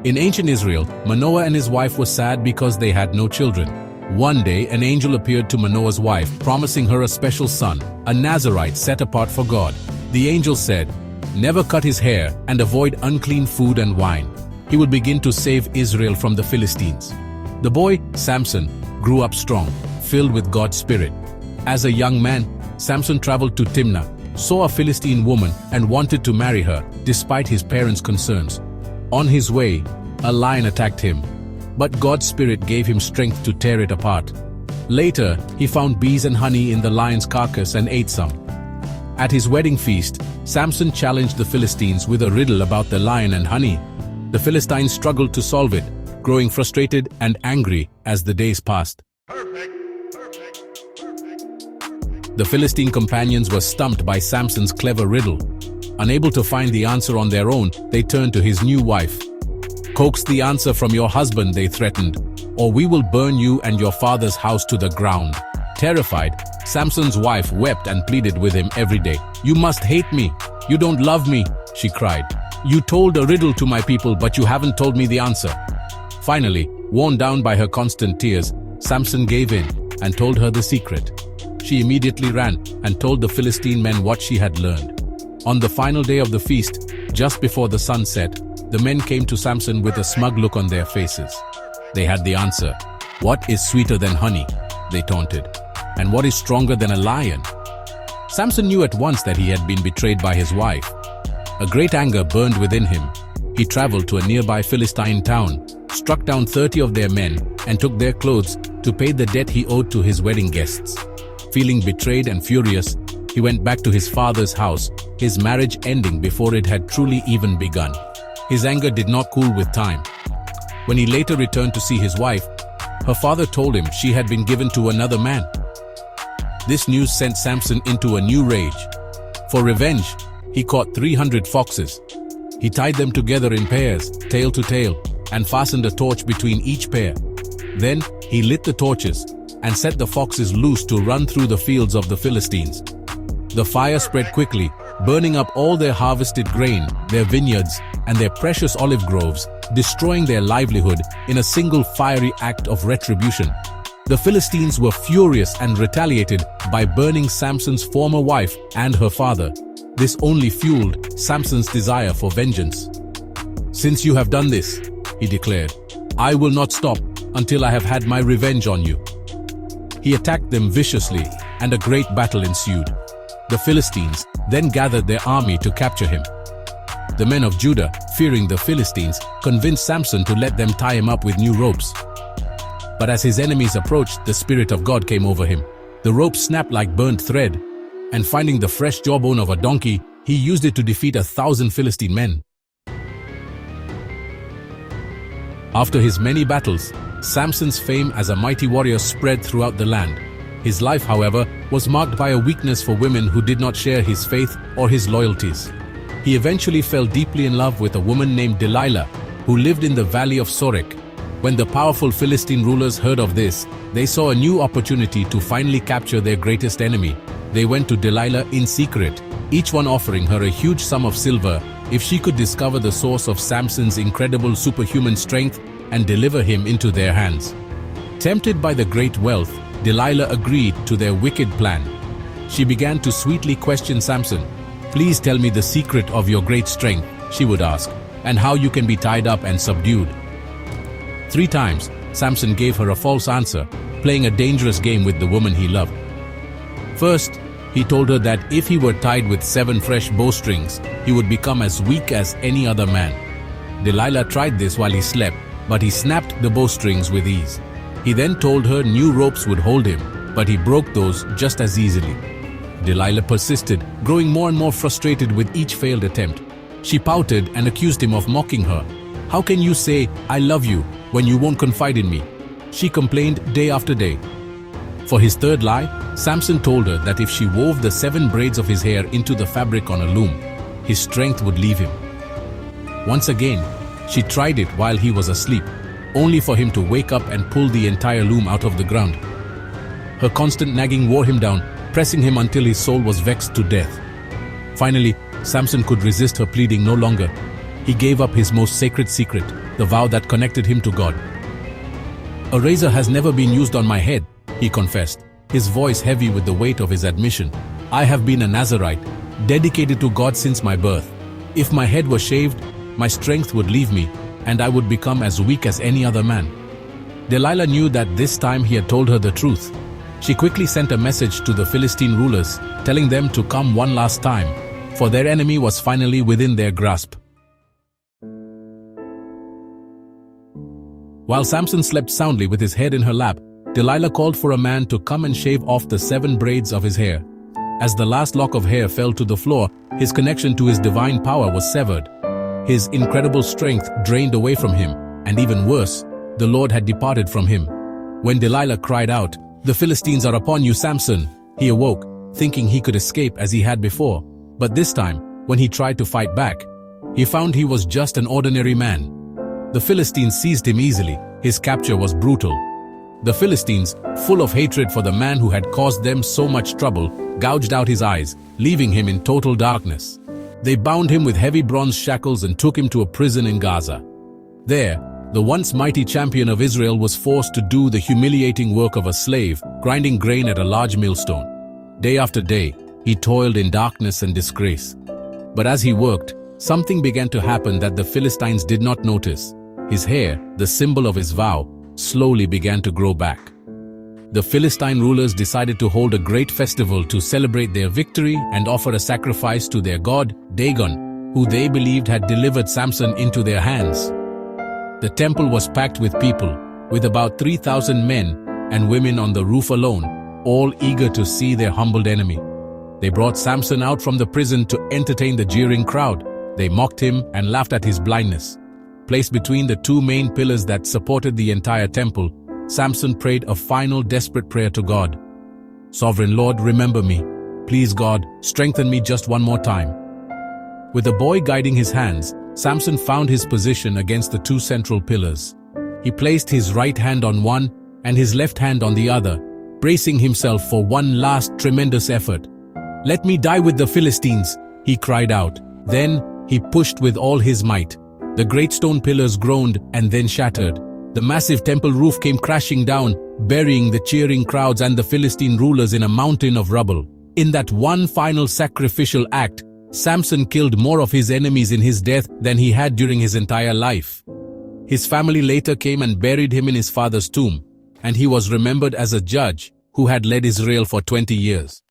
In ancient Israel, Manoah and his wife were sad because they had no children. One day, an angel appeared to Manoah's wife, promising her a special son, a Nazirite set apart for God. The angel said, "Never cut his hair and avoid unclean food and wine. He will begin to save Israel from the Philistines." The boy, Samson, grew up strong, filled with God's Spirit. As a young man, Samson traveled to Timnah, saw a Philistine woman, and wanted to marry her, despite his parents' concerns. On his way, a lion attacked him, but God's Spirit gave him strength to tear it apart. Later, he found bees and honey in the lion's carcass and ate some. At his wedding feast, Samson challenged the Philistines with a riddle about the lion and honey. The Philistines struggled to solve it, growing frustrated and angry as the days passed. The Philistine companions were stumped by Samson's clever riddle. Unable to find the answer on their own, they turned to his new wife. "Coax the answer from your husband," they threatened, "or we will burn you and your father's house to the ground." Terrified, Samson's wife wept and pleaded with him every day. "You must hate me. You don't love me," she cried. "You told a riddle to my people, but you haven't told me the answer." Finally, worn down by her constant tears, Samson gave in and told her the secret. She immediately ran and told the Philistine men what she had learned. On the final day of the feast, just before the sun set, the men came to Samson with a smug look on their faces. They had the answer. "What is sweeter than honey?" they taunted. "And what is stronger than a lion?" Samson knew at once that he had been betrayed by his wife. A great anger burned within him. He traveled to a nearby Philistine town, struck down 30 of their men, and took their clothes to pay the debt he owed to his wedding guests. Feeling betrayed and furious, he went back to his father's house, his marriage ending before it had truly even begun. His anger did not cool with time. When he later returned to see his wife, her father told him she had been given to another man. This news sent Samson into a new rage. For revenge, he caught 300 foxes. He tied them together in pairs, tail to tail, and fastened a torch between each pair. Then he lit the torches and set the foxes loose to run through the fields of the Philistines. The fire spread quickly, burning up all their harvested grain, their vineyards, and their precious olive groves, destroying their livelihood in a single fiery act of retribution. The Philistines were furious and retaliated by burning Samson's former wife and her father. This only fueled Samson's desire for vengeance. "Since you have done this," he declared, "I will not stop until I have had my revenge on you." He attacked them viciously, and a great battle ensued. The Philistines then gathered their army to capture him. The men of Judah, fearing the Philistines, convinced Samson to let them tie him up with new ropes. But as his enemies approached, the Spirit of God came over him. The rope snapped like burnt thread, and finding the fresh jawbone of a donkey, he used it to defeat 1,000 Philistine men. After his many battles, Samson's fame as a mighty warrior spread throughout the land. His life, however, was marked by a weakness for women who did not share his faith or his loyalties. He eventually fell deeply in love with a woman named Delilah, who lived in the valley of Sorek. When the powerful Philistine rulers heard of this, they saw a new opportunity to finally capture their greatest enemy. They went to Delilah in secret, each one offering her a huge sum of silver if she could discover the source of Samson's incredible superhuman strength and deliver him into their hands. Tempted by the great wealth, Delilah agreed to their wicked plan. She began to sweetly question Samson. "Please tell me the secret of your great strength," she would ask, "and how you can be tied up and subdued." 3 times, Samson gave her a false answer, playing a dangerous game with the woman he loved. First, he told her that if he were tied with 7 fresh bowstrings, he would become as weak as any other man. Delilah tried this while he slept, but he snapped the bowstrings with ease. He then told her new ropes would hold him, but he broke those just as easily. Delilah persisted, growing more and more frustrated with each failed attempt. She pouted and accused him of mocking her. "How can you say, 'I love you,' when you won't confide in me?" She complained day after day. For his third lie, Samson told her that if she wove the 7 braids of his hair into the fabric on a loom, his strength would leave him. Once again, she tried it while he was asleep, only for him to wake up and pull the entire loom out of the ground. Her constant nagging wore him down, pressing him until his soul was vexed to death. Finally, Samson could resist her pleading no longer. He gave up his most sacred secret, the vow that connected him to God. "A razor has never been used on my head," he confessed, his voice heavy with the weight of his admission. "I have been a Nazirite, dedicated to God since my birth. If my head was shaved, my strength would leave me, and I would become as weak as any other man." Delilah knew that this time he had told her the truth. She quickly sent a message to the Philistine rulers, telling them to come one last time, for their enemy was finally within their grasp. While Samson slept soundly with his head in her lap, Delilah called for a man to come and shave off the 7 braids of his hair. As the last lock of hair fell to the floor, his connection to his divine power was severed. His incredible strength drained away from him, and even worse, the Lord had departed from him. When Delilah cried out, "The Philistines are upon you, Samson," he awoke, thinking he could escape as he had before. But this time, when he tried to fight back, he found he was just an ordinary man. The Philistines seized him easily. His capture was brutal. The Philistines, full of hatred for the man who had caused them so much trouble, gouged out his eyes, leaving him in total darkness. They bound him with heavy bronze shackles and took him to a prison in Gaza. There, the once mighty champion of Israel was forced to do the humiliating work of a slave, grinding grain at a large millstone. Day after day, he toiled in darkness and disgrace. But as he worked, something began to happen that the Philistines did not notice. His hair, the symbol of his vow, slowly began to grow back. The Philistine rulers decided to hold a great festival to celebrate their victory and offer a sacrifice to their god, Dagon, who they believed had delivered Samson into their hands. The temple was packed with people, with about 3,000 men and women on the roof alone, all eager to see their humbled enemy. They brought Samson out from the prison to entertain the jeering crowd. They mocked him and laughed at his blindness. Placed between the 2 main pillars that supported the entire temple, Samson prayed a final desperate prayer to God. "Sovereign Lord, remember me. Please God, strengthen me just one more time." With the boy guiding his hands, Samson found his position against the 2 central pillars. He placed his right hand on one and his left hand on the other, bracing himself for one last tremendous effort. "Let me die with the Philistines," he cried out. Then he pushed with all his might. The great stone pillars groaned and then shattered. The massive temple roof came crashing down, burying the cheering crowds and the Philistine rulers in a mountain of rubble. In that one final sacrificial act, Samson killed more of his enemies in his death than he had during his entire life. His family later came and buried him in his father's tomb, and he was remembered as a judge who had led Israel for 20 years.